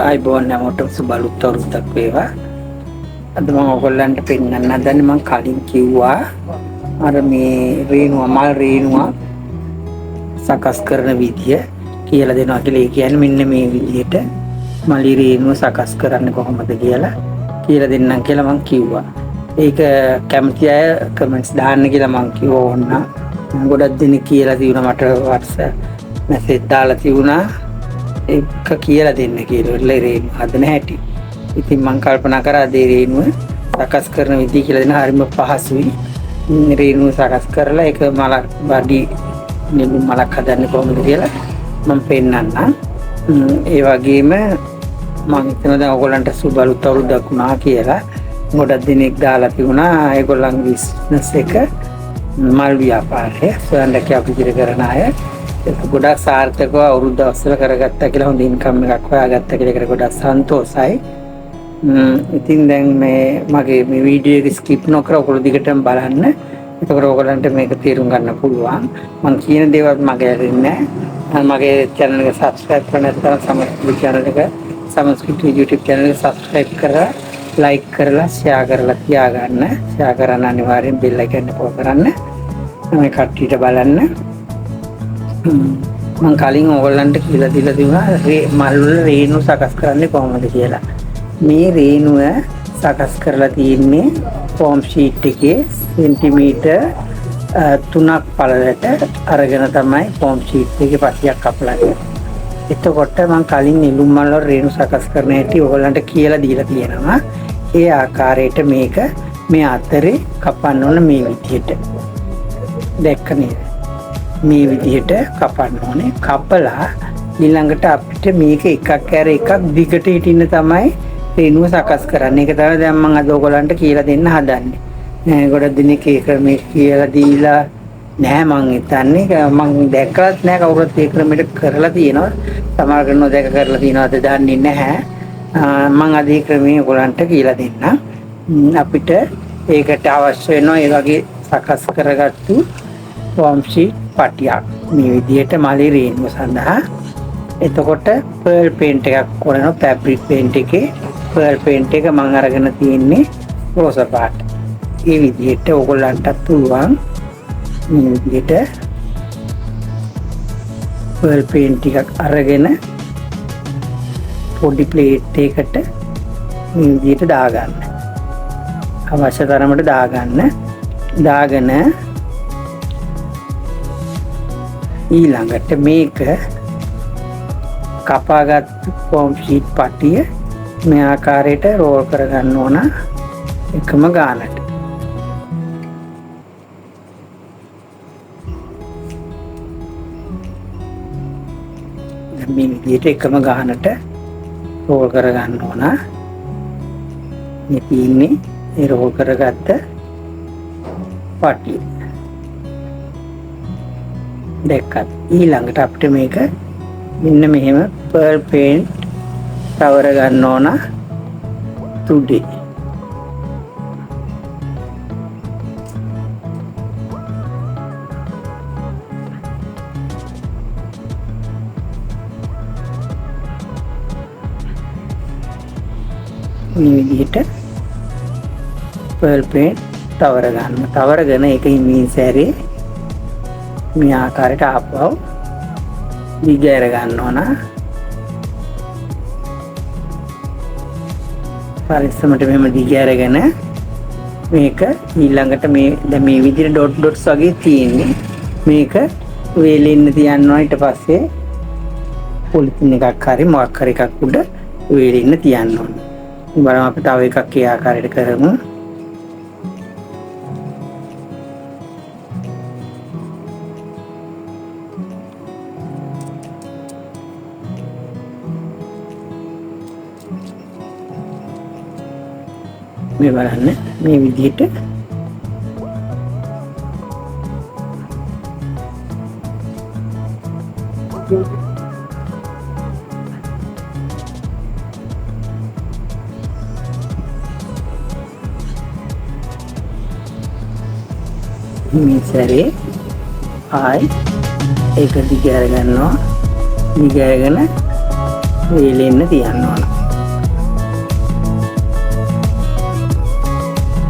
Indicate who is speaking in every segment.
Speaker 1: ආයිබෝන් නැමොටම සුබලුත් අවුරුද්දක් වේවා. අද මම ඔයගොල්ලන්ට පෙන්නන්න හදන්නේ මම කලින් කිව්වා අර මේ මල් රේණුව සකස් කරන විදිය කියලා දෙනවා කියලා. ඒ කියන්නේ මෙන්න මේ විදියට මලි රේණුව සකස් කරන්නේ කොහොමද කියලා දෙන්නම් කියලා මම කිව්වා. ඒක කැමති අය කමෙන්ට්ස් දාන්න කියලා මම කිව්වා ඕන්න. ගොඩක් දෙනෙක් කියලා තියුණා මට WhatsApp මැසේජ් දාලා තියුණා ඒක කියලා දෙන්න කියලා රේණුව හදන හැටි. ඉතින් මම කල්පනා කරා දේ රේණුව සකස් කරන විදිය කියලා දෙන හරිම පහසුයි. රේණුව සකස් කරලා ඒක මලක් බඩි නිලු මලක් හදන්නේ කොහොමද කියලා මම පෙන්නන්නම්. ඒ වගේම මම හිතනවා දැන් ඔයගොල්ලන්ට සුබලුත් අවුරුද්දක් වුණා කියලා. ගොඩක් දිනක් දාලා තිබුණා ඒගොල්ලන්ගේ බිස්නස් එක මල් ව්‍යාපාරය සොයන්නක අපිට කරන අය ඒක ගොඩක් සාර්ථකව අවුරුද්ද අවසර කරගත්තා කියලා හොඳ ඉන්කම් එකක් හොයාගත්තා කියලා ඒකට ගොඩක් සන්තෝෂයි. ඉතින් දැන් මගේ මේ වීඩියෝ එක ස්කිප් නොකර ඔයගොල්ලෝ දිගටම බලන්න. එතකොට ඔයගොල්ලන්ට මේක තේරුම් ගන්න පුළුවන්. මම කියන දේවල් මගේ ඇරෙන්නේ නැහැ. මගේ channel එක subscribe කරන්න නැත්නම් සමස්කෘති YouTube channel එක subscribe කරලා like කරලා share කරලා තියාගන්න. share කරන්න අනිවාර්යෙන් bell icon එක පොර කරන්න. මේ කට්ටියට බලන්න. මම කලින් ඔයගොල්ලන්ට කියලා දීලා තිබුණා මල් වල රේණු සකස් කරන්නේ කොහොමද කියලා. මේ රේණුව සකස් කරලා තියෙන්නේ ෆෝම් ෂීට් එකේ සෙන්ටිමීටර් 3ක් පළලට අරගෙන තමයි ෆෝම් ෂීට් එකේ පටියක් කපලා තියෙන්නේ. එතකොට මම කලින් නිලුම් මල් වල රේණු සකස් කරන හැටි ඔයගොල්ලන්ට කියලා දීලා තියෙනවා. ඒ ආකාරයට මේක මේ අතරේ කපන්න ඕන මේ විදිහට. දැක්ක නේද? මේ විදිහට කපන්න ඕනේ. කපලා ඊළඟට අපිට මේක එකක් ඇර එකක් දිගට හිටින්න තමයි රේණුව සකස් කරන්නේ. ඒක තමයි දැන් මම අද ඔයගොල්ලන්ට කියලා දෙන්න හදන්නේ. ගොඩක් දිනක ඒක මේ කියලා දීලා නෑ මං හිතන්නේ මං දැක්කලත් නෑ කවුරුත් ඒ ක්‍රමයට කරලා තියෙනවා. සමහර කෙනෙක් දැක කරලා තියෙනවද දන්නේ නැහැ. මම අද ඒ ක්‍රමයේ ඔයගොල්ලන්ට කියලා දෙන්නම්. අපිට ඒකට අවශ්‍ය වෙනවා ඒ වගේ සකස් කරගත්තු ෆෝම් ෂීට් පටියක් මේ විදිහට මලේ රේණුව සඳහා. එතකොට පර්ල් පේන්ට් එකක් කරනවා. ෆැබ්‍රික් පේන්ට් එකේ පර්ල් පේන්ට් එක මම අරගෙන තියෙන්නේ රෝස පාට. මේ විදිහට ඔයගොල්ලන්ටත් පුළුවන් මේ විදිහට පර්ල් පේන්ට් එකක් අරගෙන පොඩි ප්ලේට් එකකට මේ විදිහට දාගන්න. අවශ්‍ය තරමට දාගෙන ඊළඟට මේක කපාගත්තු ෆෝම් ෂීට් පටිය මේ ආකාරයට රෝල් කරගන්න ඕන එකම ගානට. මේ විදිහට එකම ගානට රෝල් කරගන්න ඕන. මේ තියෙන්නේ ඒ රෝල් කරගත්ත පටිය. දැක්කත් ඊළඟට අපිට මේක මෙන්න මෙහෙම පර්ල් පේන්ට් තවර ගන්න ඕන තුඩේ. මේ විදිහට පර්ල් පේන්ට් තවර ගන්න. තවරගෙන ඒක හිමින් සැරේ මේ ආකාරයට ආපහු දිගහැර ගන්න ඕන. පරිස්සමට මෙහෙම දිගහැරගෙන මේක ඊළඟට දැන් මේ විදිහට ඩොට්ස් වගේ තියෙන්නේ. මේක වේලෙන්න තියන්න ඕන. ඊට පස්සේ පොලිතින් එකක් හරි මොකක් හරි එකක් උඩ වේලෙන්න තියන්න ඕන. බලමු අපි තව එකක් ඒ ආකාරයට කරමු. මේ බලන්න මේ විදිහට මේ සැරේ ආයි ඒක දිගහැර ගන්නවා. දිගහැරගෙන වේලෙන්න තියන්න ඕන.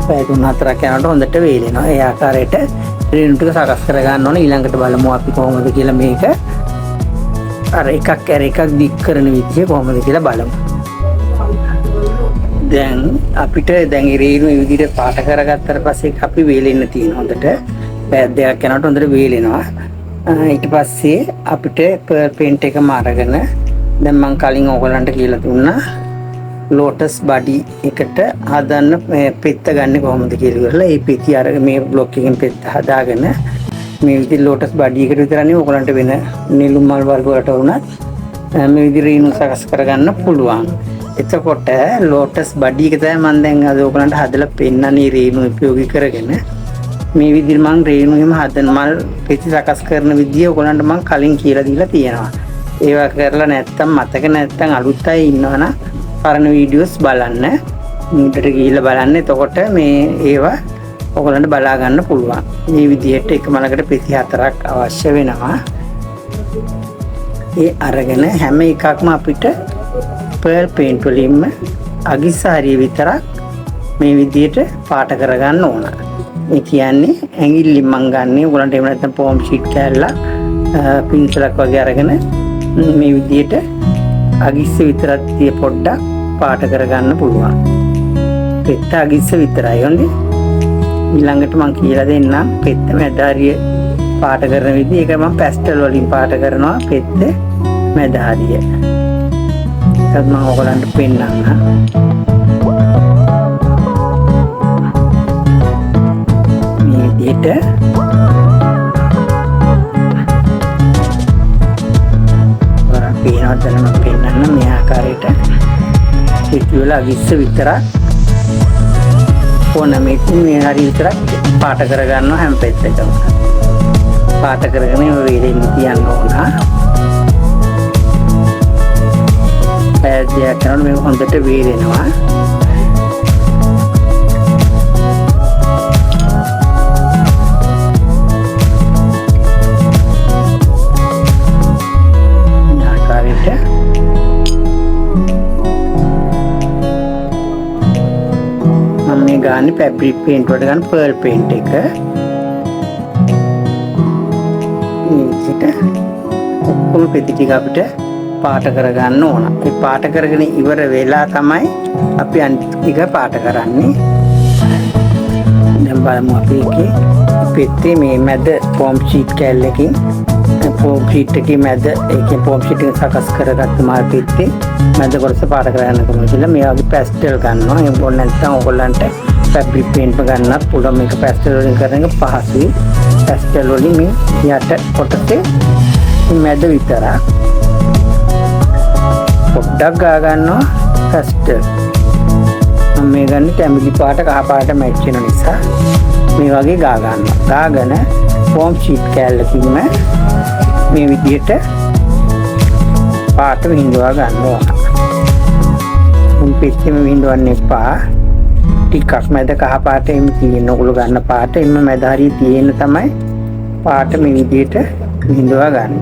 Speaker 1: පැය 3-4ක් යනකොට හොඳට වේලෙනවා. ඒ ආකාරයට රේණු ටික සකස් කර ගන්න ඕනේ. ඊළඟට බලමු අපි කොහොමද කියලා මේක අර එකක් දික් කරන විදිය කොහොමද කියලා බලමු. දැන් අපිට දැන් රේණු මේ විදිහට පාට කරගත්තට පස්සේ අපි වේලෙන්න තියෙන හොඳට පැය 2ක් යනකොට හොඳට වේලෙනවා. ඊට පස්සේ අපිට පර්ල් පේන්ට් එකම අරගෙන දැන් මම කලින් ඔයගලන්ට කියලා දුන්නා ලෝටස් බඩි එකට හදන්න පෙත්ත ගන්න කොහොමද කියලා ඉවරලා ඒ පෙති අරගෙන මේ බ්ලොක් එකෙන් පෙත්ත හදාගෙන මේ විදිහට ලෝටස් බඩි එකට විතරනේ ඔයගලන්ට වෙන නිලුම් මල් වර්ග වලට වුණත් මේ විදිහට රේණු සකස් කරගන්න පුළුවන්. එතකොට ලෝටස් බඩි එක තමයි මම දැන් අද ඔයගලන්ට හදලා පෙන්නන්නේ රේණු උපයෝගී කරගෙන මේ විදිහට මම රේණු එහෙම හදන මල් පෙති සකස් කරන විදිය ඔයගලන්ට මම කලින් කියලා දීලා තියෙනවා. ඒවා කරලා නැත්තම් මතක නැත්තම් අලුත් අය ඉන්නවනම් පරණ වීඩියෝස් බලන්න. මීටට ගිහිල්ලා බලන්න. එතකොට මේ ඒවා ඔයගලන්ට බලා ගන්න පුළුවන්. මේ විදිහට එක මලකට පෙති 4ක් අවශ්‍ය වෙනවා. ඒ අරගෙන හැම එකක්ම අපිට පර්ල් පේන්ට් වලින්ම අගිසාරිය විතරක් මේ විදිහට පාට කරගන්න ඕන. ඒ කියන්නේ ඇඟිල්ලෙන් මං ගන්නෙ ඔයගලන්ට එහෙම නැත්නම් පෝම් ෂීට් කෑල්ලක් පින්සලක් වගේ අරගෙන මේ විදිහට අගිස්ස විතරක් තිය පොඩ්ඩක් පාට කරගන්න පුළුවන්. පෙත්ත අගිස්ස විතරයි හොඳේ. ඊළඟට මම කියලා දෙන්නම් පෙත්ත මැදහරිය පාට කරන විදිහ. ඒක මම පැස්ටල් වලින් පාට කරනවා පෙත්ත මැදහරිය. ඒකත් මම ඔයගලන්ට පෙන්නන්නම්. මේ විදිහට පේනවද මම පෙන්නන්න මේ ආකාරයට පිටුවල අගිස්ස විතරක් ඕන මේකේ මේ හරිය විතරක් පාට කරගන්නවා හැම පෙත්තකම. පාට කරගෙන වේලෙන්න තියන්න ඕන. පැය 2ක් යනකොට මේක හොඳට වේලෙනවා. ගන්න ෆැබ්‍රික් පේන්ට් වලට ගන්න පර්ල් පේන්ට් එක මේකට ඔක්කොම පෙති ටික අපිට පාට කරගන්න ඕන. ඒ පාට කරගෙන ඉවර වෙලා තමයි අපි අනිත් ටික පාට කරන්නේ. දැන් බලමු අපි එකේ පෙත්තේ මේ මැද ෆෝම් ෂීට් කෑල්ලකින් ෆෝම් ෂීට් එකේ මැද ඒකේ ෆෝම් ෂීට් එක සකස් කරගත්ත මාල් පෙත්තේ මැද කොටස පාට කරගන්න කොහොමද කියලා මේ වගේ පැස්ටල් ගන්නවා. ඒක ඕන නැත්නම් ඔයගොල්ලන්ට ෆැබ්‍රික් පේන්ට් ගන්නත් පුළුවන්. මේක පැස්ටල් වලින් කරන එක පහසුයි. පැස්ටල් වලින් මේ යට කොටසේ මැද විතරක් පොඩ්ඩක් ගා ගන්නවා පැස්ටල්. මම මේ ගන්න තැඹිලි පාට කහ පාට මැච් වෙන නිසා මේ වගේ ගා ගන්නවා. ගාගෙන ෆෝම් ෂීට් කෑල්ලකින්ම මේ විදිහට පාට විහිදුවා ගන්න ඕන. උන් පිටින්ම විහිදුවන්න එපා. ටිකක් මැද කහ පාට එමු තියෙන ඔගොල්ලෝ ගන්න පාට එන්න මැද හරිය තියෙන තමයි පාට මේ විදිහට විහිදුවා ගන්න.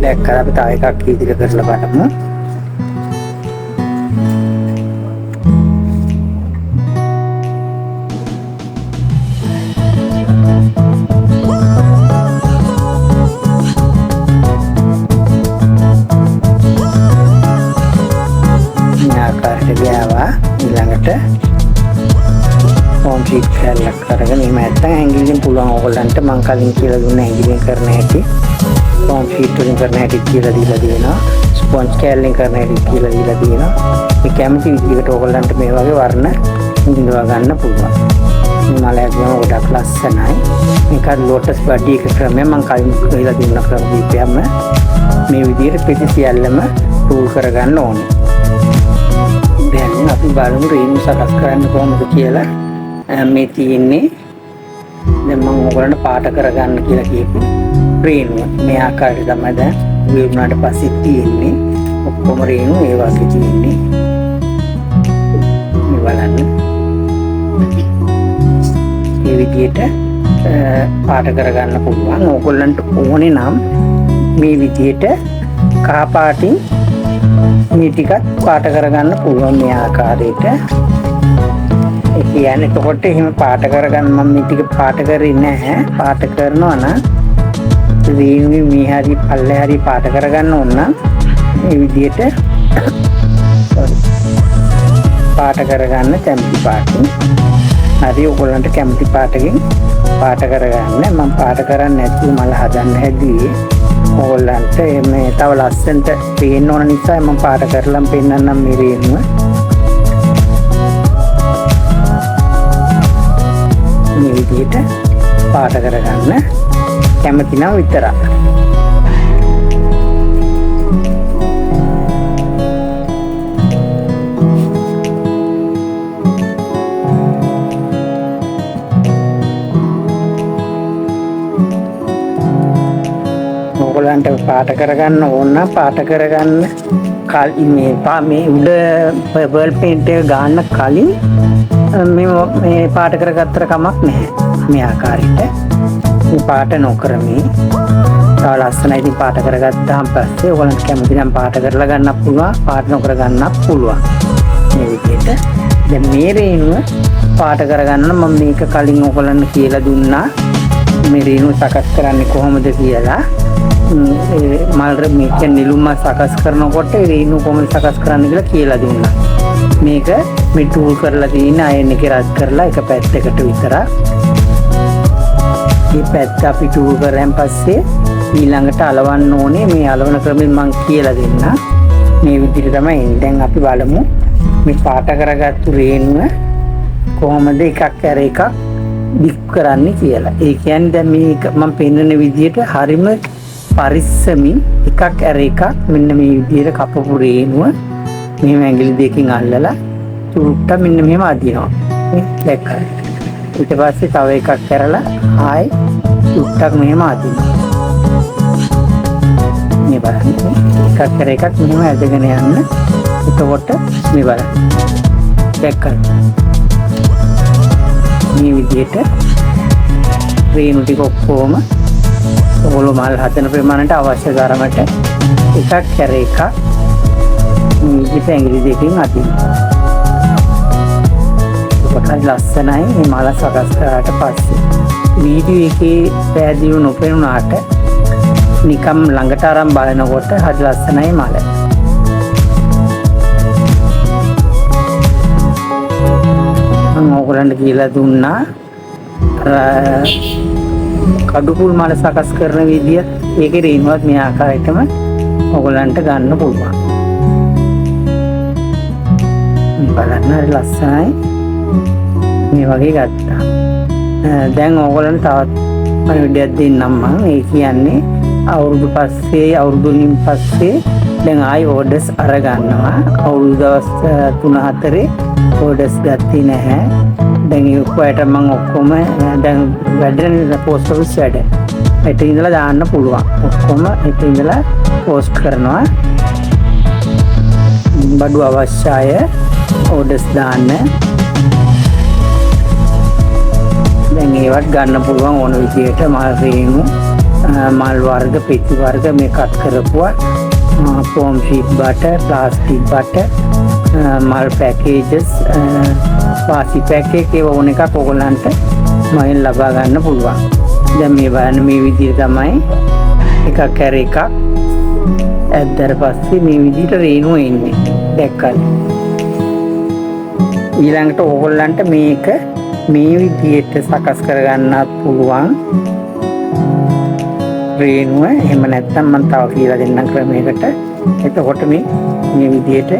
Speaker 1: දැක්කද අපි තව එකක් ඉදිරියට කරලා බලමු. ඊළඟට ෆෝම් ෂීට් කෑල්ලක් අරගෙන එහෙම නැත්නම් ඇඟිල්ලෙන් පුළුවන් ඔයගොල්ලන්ට මම කලින් කියලා දුන්න ඇඟිල්ලෙන් කරන හැටි ෆෝම් ෂීට් වලින් කරන හැටි කියලා දීලා දෙනවා. ස්පොන්ජ් කෑල්ලෙන් කරන හැටි කියලා දීලා දෙනවා. මේ කැමති විදිහකට ඔයගොල්ලන්ට මේ වගේ වර්ණ හඳුනා ගන්න පුළුවන්. මේ මලයක්ම ගොඩක් ලස්සනයි. මේක ලෝටස් බඩි එක ක්‍රමය මම කලින් කියලා දුන්න ක්‍රම දීපියම මේ විදිහට පිටි සියල්ලම රූල් කරගන්න ඕනේ. දැන් අපි බලමු රේණු සකස් කරන්න කොහොමද කියලා. මේ තියෙන්නේ දැන් මම ඔයගලන්ට පාට කරගන්න කියලා කියපු රේණු මේ ආකාරයට තමයි දැන් වුණාට පස්සේ තියෙන්නේ. ඔක්කොම රේණු ඒ වගේ තියෙන්නේ. මේ බලන්න මේ විදිහට පාට කරගන්න පුළුවන්. ඔයගලන්ට ඕනේ නම් මේ විදිහට කහ පාටින් මේ ටිකත් පාට කරගන්න පුළුවන් මේ ආකාරයට. ඒ කියන්නේ එතකොට එහෙම පාට කරගන්න මම මේ ටික පාට කරේ නැහැ. පාට කරනවා නම් රේණුවේ මේ හරි පල්ලේ හරි පාට කරගන්න ඕන නම් මේ විදිහට පාට කරගන්න කැමති පාටින්. හරි ඔයගොල්ලන්ට කැමති පාටකින් පාට කරගන්න. මම පාට කරන්නේ නැතුව මල හදන්න හැදුවේ. ඔයගොල්ලන්ට මේ තව ලස්සනට පේන්න ඕන නිසා මම පාට කරලා පෙන්නන්නම් මේ රේණුව. මේ විදිහට පාට කරගන්න කැමති නම් විතරක්. ඔයගොල්ලන්ට පාට කරගන්න ඕන නම් පාට කරගන්න කලින් මේ උඩ පර්පල් පේන්ට් එක ගන්න කලින් මේ පාට කරගත්තට කමක් නැහැ. මේ ආකාරයට මේ පාට නොකර මේ තව ලස්සනයි. ඉතින් පාට කරගත්තාන් පස්සේ ඔයගොල්ලන්ට කැමති නම් පාට කරලා ගන්නත් පුළුවන්, පාට නොකර ගන්නත් පුළුවන්. මේ විදිහට දැන් මේ රේණුව පාට කරගන්න මම මේක කලින් ඔයගොල්ලන්ට කියලා දුන්නා. මේ රේණුව සකස් කරන්නේ කොහොමද කියලා. මල් මේක නිලුම සකස් කරනකොට රේණුව කොහොමද සකස් කරන්න කියලා දුන්නා. මේක මේ ටූල් කරලා තියෙන අයන් එකේ රත් කරලා එක පැත්තකට විතරක්. මේ පැත්ත අපි ටූල් කරන් පස්සේ ඊළඟට අලවන්න ඕනේ. මේ අලවන ක්‍රමෙන් මම කියලා දෙන්න. මේ විදිහට තමයි එන්නේ. දැන් අපි බලමු මේ පාට කරගත්තු රේණුව කොහොමද එකක් ඇර එකක් දික් කරන්නේ කියලා. ඒ කියන්නේ දැන් මේක මම පෙන්වන විදිහට හරිම පරිස්සමින් එකක් ඇර එකක් මෙන්න මේ විදිහට කපපු රේණුව මෙහෙම ඇඟිලි දෙකකින් අල්ලලා චුට්ට මෙන්න මෙහෙම අදිනවා. මේ දැක්කද? ඊට පස්සේ තව එකක් කරලා ආයි චුට්ටක් මෙහෙම අදිනවා. මේ බලන්න. එකක් කර එකක් මෙහෙම ඇදගෙන යන්න. එතකොට මේ බලන්න. දැක්කද? මේ විදිහට රේණු ටික ඔක්කොම ඔයගොල්ලෝ මල් හදන ප්‍රමාණයට අවශ්‍ය තරමට එකක් කර එකක් මේ ඇඟිලි දෙකකින් අදිනවා. ඒකයි ලස්සනයි මේ මල සකස් කරාට පස්සේ. වීඩියෝ එකේ පැහැදිලිව නොපෙනුනාට නිකම් ළඟට අරන් බලනකොට හරි ලස්සනයි මල. මම ඔයගොල්ලන්ට කියලා දුන්නා කඩුකුල් මල සකස් කරන විදිය. ඒකේ රේණුවත් මේ ආකාරයටම ඔයගොල්ලන්ට ගන්න පුළුවන්. බලන්න හරි ලස්සනයි. මේ වගේ ගත්තා. දැන් ඕගොල්ලන්ට තවත් පණිවිඩයක් දෙන්නම් මම. ඒ කියන්නේ අවුරුදුන් පස්සේ දැන් ආයි ඕඩර්ස් අරගන්නවා. අවුරුදු දවස් 3-4 ඕඩර්ස් ගත්තේ නැහැ. දැන් ඔයයට මම ඔක්කොම දැන් වැඩේ පෝස්ට් ඔෆිස් වැඩ. ඒත් ඉඳලා දාන්න පුළුවන්. ඔක්කොම ඒත් ඉඳලා පෝස්ට් කරනවා. බඩු අවශ්‍යය ඕඩර්ස් දාන්න. දැන් ඒවත් ගන්න පුළුවන් ඕන විදිහට මල් රේණු, මල් වර්ග, පෙති වර්ග මේ කට් කරපුවා, form sheet butter, plastic butter, මල් පැකේජස්, වාසි පැකේජ් ඒ ඕන එකක් ඔයගොල්ලන්ට මගෙන් ලබා ගන්න පුළුවන්. දැන් මේ බලන්න මේ විදිහට තමයි එකක් කර එකක් ඇද්දර පස්සේ මේ විදිහට රේණුව එන්නේ. දැක්කද? ඊළඟට ඕගොල්ලන්ට මේක මේ විදිහට සකස් කරගන්නත් පුළුවන් රේණුව. එහෙම නැත්නම් මම තව කියලා දෙන්නම් ක්‍රමයකට. එතකොට මේ විදිහට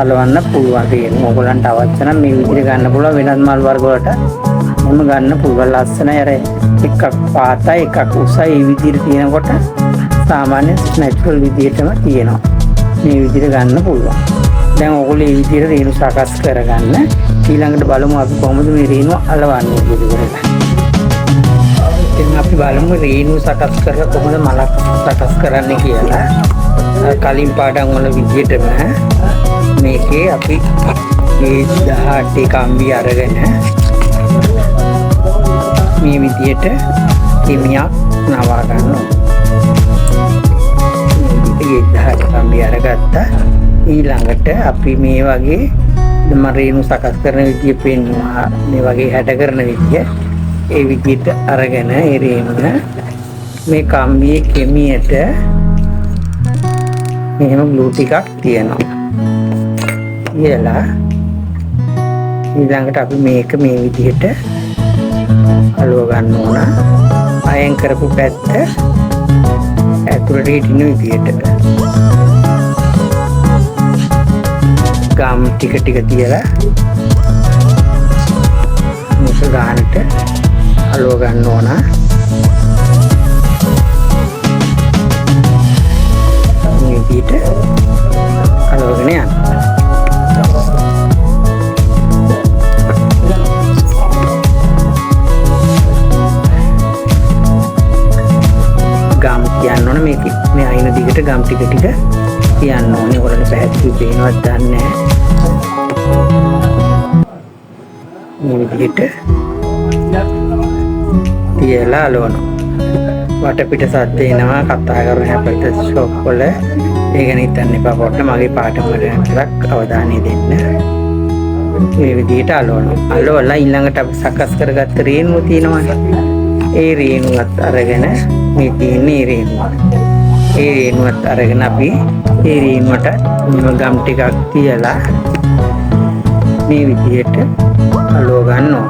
Speaker 1: අලවන්න පුළුවන් රේණුව. ඕගොල්ලන්ට අවශ්‍ය නම් මේ විදිහට ගන්න පුළුවන්. වෙනත් මල් වර්ග වලට එහෙම ගන්න පුළුවන්. ලස්සනයි. අර එකක් පාතයි එකක් උසයි මේ විදිහට තියෙනකොට සාමාන්‍ය නැචරල් විදිහටම තියෙනවා. මේ විදිහට ගන්න පුළුවන්. දැන් ඔයගොල්ලෝ මේ විදිහට රේණු සකස් කරගන්න. ඊළඟට බලමු අපි කොහොමද මේ රේණුව අලවන්නේ කියලා. ඉතින් අපි බලමු රේණු සකස් කරලා කොහොමද මලක් සකස් කරන්නේ කියලා. කලින් පාඩම් වල විදිහටම මේකේ අපි මේ 18 කම්බි අරගෙන මේ විදිහට කිමියක් නවා ගන්නවා. කම්බිය 1000ට කම්බිය අරගත්තා. ඊළඟට අපි මේ වගේ මම රේණු සකස් කරන විදිය පෙන්නවා. මේ වගේ හැඩ කරන විදිය ඒ විදිහට අරගෙන ඒ රේණුව මේ කම්බියේ කෙමියට මෙහෙම ග්ලූ ටිකක් තියනවා. කියලා ඊළඟට අපි මේක මේ විදිහට අලුව ගන්න ඕන. අයන් කරපු පැත්ත ඇතුළට හිටින විදිහට ගම් ටික ටික තියලා මේක ගන්නට අලුව ගන්න ඕන. මේ විදිහට අලුවගෙන යන්න. ගම් කියන්න ඕන මේක මේ අයින දිගට ගම් ටික ටික කියන්න ඕනේ. ඔයාලට පැහැදිලි වෙනවද දන්නේ නැහැ. මේ විදිහට තියලා අලවන වටපිට සද්ද එනවා කතා කරන හැපට ෂොප් වල ඒක නිතන්න එපා පොඩ්ඩක් මගේ පාඩම වලට අවධානය දෙන්න. මේ විදිහට අලවලා ඊළඟට අපි සකස් කරගත්ත රේණුව තියෙනවානේ. ඒ රේණුවත් අරගෙන මේ තියෙන්නේ රේණුව. ඒ රේණුවත් අරගෙන අපි ඒ රේණුවට ගම් ටිකක් තියලා මේ විදිහට අලුව ගන්න ඕන.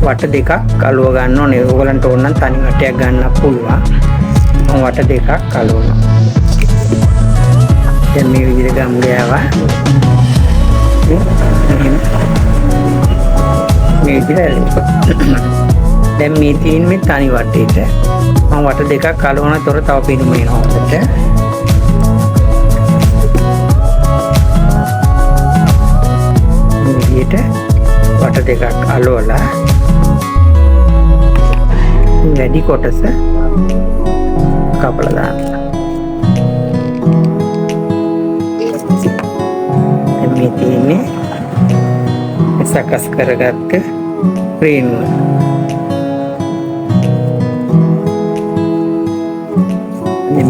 Speaker 1: වට දෙකක් අලුව ගන්න ඕනේ. ඕගලන්ට ඕන නම් තනි වටයක් ගන්න පුළුවන්. මම වට දෙකක් අලුවනවා. දැන් මේ විදිහට ගම් ගෑවා. මේ විදිහට දැන් මේ තියෙන මේ තනි වටේට මම වට දෙකක් අලවන තොර තව පිනුම එනවා හොඳට. මේ විදිහට වට දෙකක් අලවලා වැඩි කොටස කපලා දාන්න. මේ තියෙන්නේ සකස් කරගත්ත රේණුව.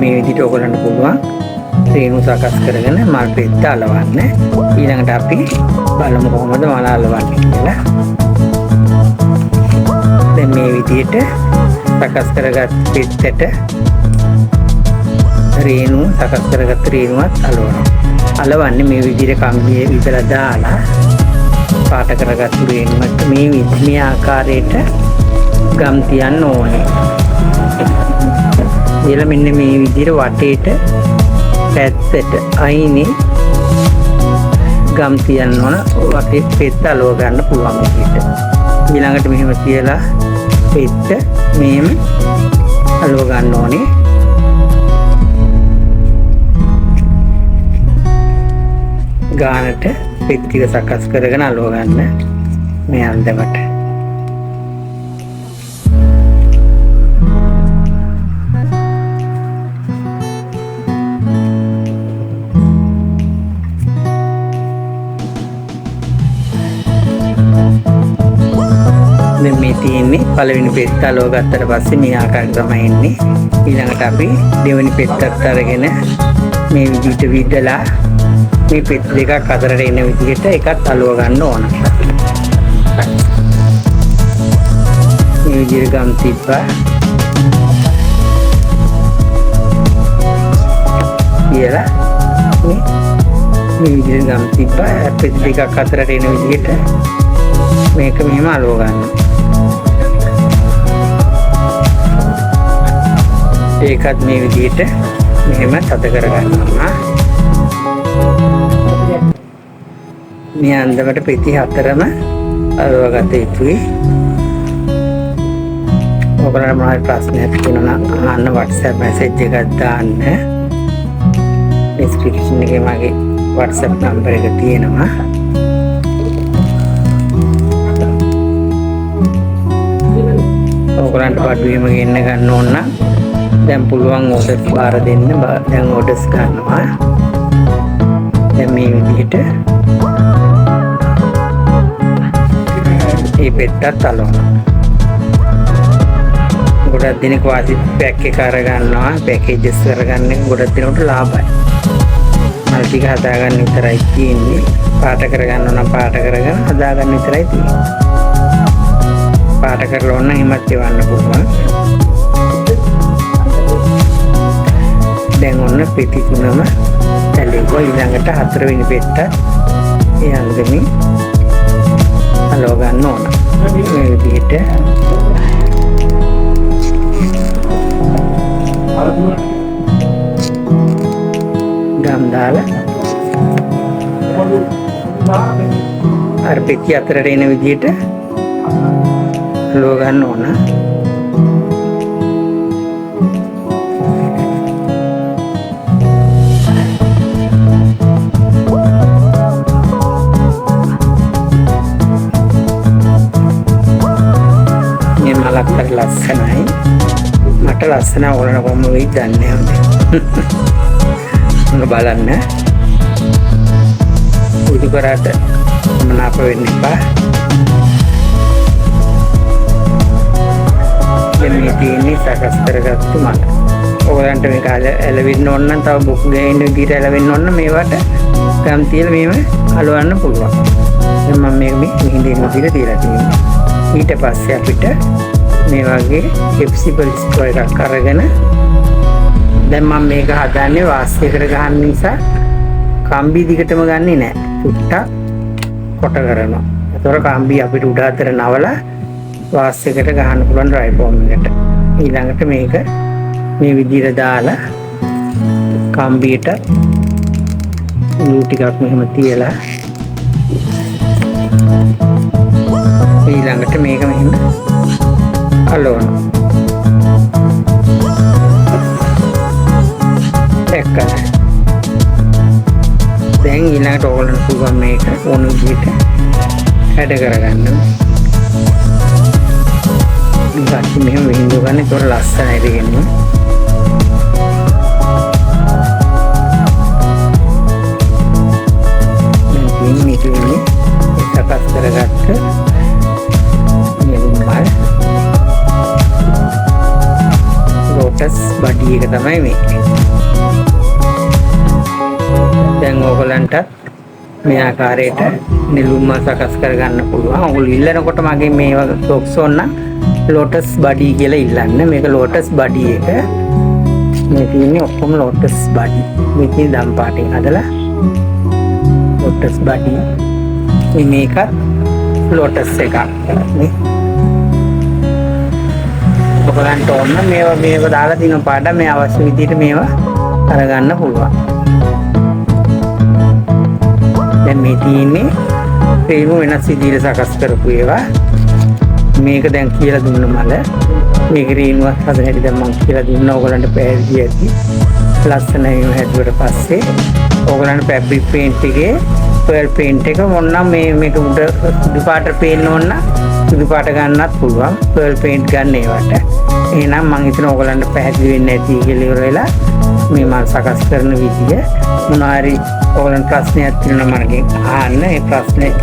Speaker 1: මේ විදිහට ඔයගලන්ට පුළුවන් රේණු සකස් කරගෙන මල් පෙත්ත අලවන්න. ඊළඟට අපි බලමු කොහොමද මල අලවන්නේ කියලා. දැන් මේ විදිහට සකස් කරගත් පෙත්තට රේණු සකස් කරගත් රේණුවත් අලවනවා. අලවන්නේ මේ විදිහට කම්බියේ විතර දාලා පාට කරගත්තු රේණුවට මේ ආකාරයට ගම් තියන්න ඕනේ. ඊළඟ මෙන්න මේ විදිහට වටේට පැත්තට අයිනේ ගම් තියන්න ඕන. වටේ පෙත්ත අලව ගන්න පුළුවන් විදිහට. ඊළඟට මෙහෙම තියලා පෙත්ත මෙහෙම අලව ගන්න ඕනේ. ගානට පෙත් ටික සකස් කරගෙන අලව ගන්න මේ අන්දමට. දැන් මේ තියෙන්නේ පළවෙනි පෙත්ත අලව ගත්තට පස්සේ මේ ආකාරයට තමයි එන්නේ. ඊළඟට අපි දෙවෙනි පෙත්තත් අරගෙන මේ විදිහට විදලා මේ පෙත් දෙකක් අතරට එන විදිහට එකත් අලව ගන්න ඕන. මේ විදිහට ගම් තිබ්බා. කියලා මේ විදිහට ගම් තිබ්බා. පෙත් දෙකක් අතරට එන විදිහට මේක මෙහෙම අලව ගන්න. ඒකත් මේ විදිහට මෙහෙම තද කරගන්නවා. මේ අන්දමට පෙති හතරම අලවගත යුතුයි. ඔයගොල්ලන්ට මොනවද ප්‍රශ්නයක් තියෙනවා නම් අහන්න WhatsApp message එකක් දාන්න. description එකේ මගේ WhatsApp number එක තියෙනවා. ඔයගොල්ලන්ට පාඩුවෙම ගෙන්න ගන්න ඕන නම් දැන් පුළුවන් ඕඩර් බාර දෙන්න. දැන් ඕඩර්ස් ගන්නවා. දැන් මේ විදිහට මේ පෙත්තත් අලවනවා. ගොඩක් දෙනෙක් වාසි පැක් එක අරගන්නවා පැකේජස් කරගන්න ගොඩක් දෙනෙකුට ලාභයි. මල් ටික හදාගන්න විතරයි තියෙන්නේ. පාට කරගන්න නම් පාට කරගෙන හදාගන්න විතරයි තියෙන්නේ. පාට කරලා ඕන හිමත් එවන්න පුළුවන්. දැන් ඔන්න පෙති තුනම ඇලෙවුවා. ඊළඟට 4 වෙනි පෙත්ත ඒ අන්දමින් අලව ගන්න ඕන. මේ විදිහට ගම් දාලා අර පෙති අතරට එන විදිහට අලව ගන්න ඕන. මලක් ලස්සනයි. මට ලස්සන ඕන කොහොම වෙයිද දන්නේ නැහැ. මම බලන්න. උඩු කරාට මනාප වෙන්න එපා. මේ තියෙන්නේ සකස් කරගත්තු මල. ඔයගලන්ට මේක ඇලවෙන්න ඕන නම් තව බුක් ගේන්න විදිහට ඇලවෙන්න ඕන නම් මේවට ගම් තියලා මේව අලවන්න පුළුවන්. දැන් මම මේක මෙහිඳින් විදිහට තියලා තියෙනවා. ඊට පස්සේ අපිට මේ වගේ එප්සිබල් ස්ක්වයර් එකක් අරගෙන දැන් මම මේක හදන්නේ වාස්යකට ගහන්න නිසා කම්බි දිගටම ගන්නෙ නෑ. චුට්ටක් කොට කරනවා. ඒතකොට කම්බි අපිට උඩ අතර නවලා වාස්යකට ගහන්න පුළුවන් ට්‍රයිපෝම් එකට. ඊළඟට මේක මේ විදිහට දාලා කම්බියට ලූ ටිකක් මෙහෙම තියලා ඊළඟට මේක මෙහෙම අලවන එක්කන දැන් ඊළඟට ඕගොල්ලන්ට පුළුවන් මේක ඕන විදිහට හැඩ කරගන්න. ඊට මෙහෙම වින්දෝ ගන්න ඒතොර ලස්සනයි දෙන්නේ. දැන් මේක සකස් කරගත්ත ලෝටස් බඩි එක තමයි මේ. දැන් ඕගලන්ට මේ ආකාරයට නිලුම්ම සකස් කරගන්න පුළුවන්. ඔයගොල්ලෝ ඉල්ලනකොට මගේ මේ සොක්ස් ඕන ලෝටස් බඩි කියලා ඉල්ලන්න. මේක ලෝටස් බඩි එක. මේ තියෙන්නේ ඔක්කොම ලෝටස් බඩි. මේකේ දම් පාටින් හදලා ලෝටස් බඩි. මේකත් ලෝටස් එකක් නේ. ඔයගලන්ට ඕන මේව දාලා තියෙන පාඩම් මේ අවශ්‍ය විදිහට මේවා අරගන්න පුළුවන්. දැන් මේ තියෙන්නේ ෆ්‍රේම් වෙනස් විදිහට සකස් කරපු ඒවා. මේක දැන් කියලා දුන්න මල මේක රීනුවක් හදන හැටි දැන් මම කියලා දුන්නා. ඔයගලන්ට පැහැදිලි ඇති. ලස්සනයි හැදුවට පස්සේ ඔයගලන්ට ෆැබ්‍රික් පේන්ට් එකේ පර්ල් පේන්ට් එක මොන්නම් මේක උඩ සුදු පාට පේන්න ඕන නම් සුදු පාට ගන්නත් පුළුවන්. පර්ල් පේන්ට් ගන්න ඒවට. එහෙනම් මම හිතනවා ඔයගලන්ට පැහැදිලි වෙන්නේ නැති කියලා ඉවර වෙලා මේ මම සකස් කරන විදිය මොනවාරි ඔයගලන්ට ප්‍රශ්නයක් තියෙනවා මගෙන් අහන්න. ඒ ප්‍රශ්නෙට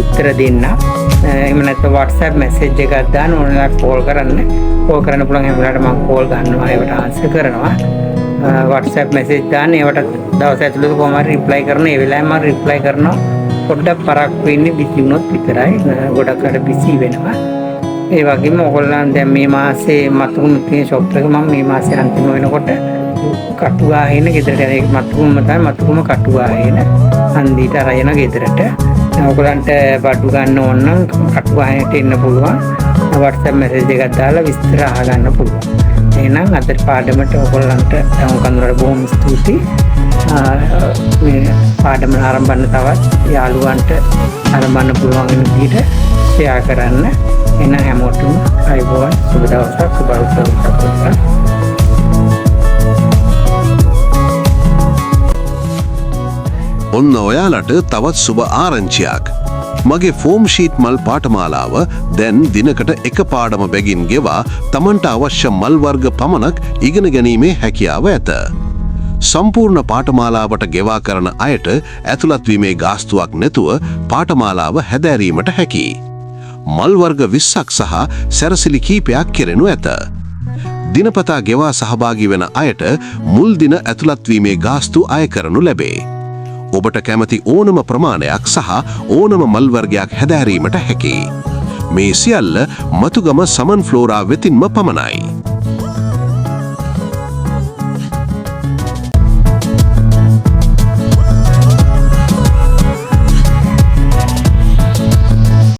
Speaker 1: උත්තර දෙන්න. එහෙම නැත්නම් WhatsApp message එකක් දාන්න ඕනනම් කෝල් කරන්න. කෝල් කරන්න පුළුවන්. එහෙම වෙලාවට මම කෝල් ගන්නවා. ඒවට ආන්සර් කරනවා. WhatsApp message දාන්න. ඒවට දවස් ඇතුළත කොහොම හරි reply කරන. ඒ වෙලාවෙම මම reply කරනවා. පොඩ්ඩක් පරක් වෙන්නේ busy වුණොත් විතරයි. ගොඩක් අර busy වෙනවා. ඒ වගේම ඔයගොල්ලන් දැන් මේ මාසේ මතුකුම තියෙන ෂොප් එක මම මේ මාසේ අන්තිම වෙනකොට කටු ගාගෙන ගෙදරට යන එක මතුකුම කටු ගාගෙන හන්දියට අරගෙන ගෙදරට. ඔයගොල්ලන්ට බඩු ගන්න ඕන නම් කටු ගාගෙනට එන්න පුළුවන්. WhatsApp message එකක් දාලා විස්තර අහගන්න පුළුවන්. එහෙනම් අද පාඩමට ඔයගොල්ලන්ට කඳුරට බොහොම ස්තුතියි. මේ පාඩම ආරම්භන්න තවත් යාළුවන්ට ආරම්භන්න පුළුවන් වෙන විදිහට ෂෙයා කරන්න. එහෙනම් හැමෝටම අයබෝවන් සුබ දවසක් සුබ උත්සවයක්.
Speaker 2: ඔන්න ඔයාලට තවත් සුබ ආරංචියක්. මගේ ෆෝම් ෂීට් මල් පාඨමාලාව දැන් දිනකට එක පාඩම බැගින් ගෙවා තමන්ට අවශ්‍ය මල් වර්ග පමණක් ඉගෙන ගැනීමේ හැකියාව ඇත. සම්පූර්ණ පාඨමාලාවට ගෙවා කරන අයට ඇතුළත් වීමේ ගාස්තුවක් නැතුව පාඨමාලාව හැදෑරීමට හැකියි. මල් වර්ග 20ක් සහ සැරසිලි කීපයක් කෙරෙනු ඇත. දිනපතා ගෙවා සහභාගී වෙන අයට මුල් දින ඇතුළත්වීමේ ගාස්තු අය කරනු ලැබේ. ඔබට කැමති ඕනම ප්‍රමාණයක් සහ ඕනම මල් වර්ගයක් හැදෑරීමට හැකියි. මේ සියල්ල මතුගම සමන් ෆ්ලෝරා වෙතින්ම පමණයි.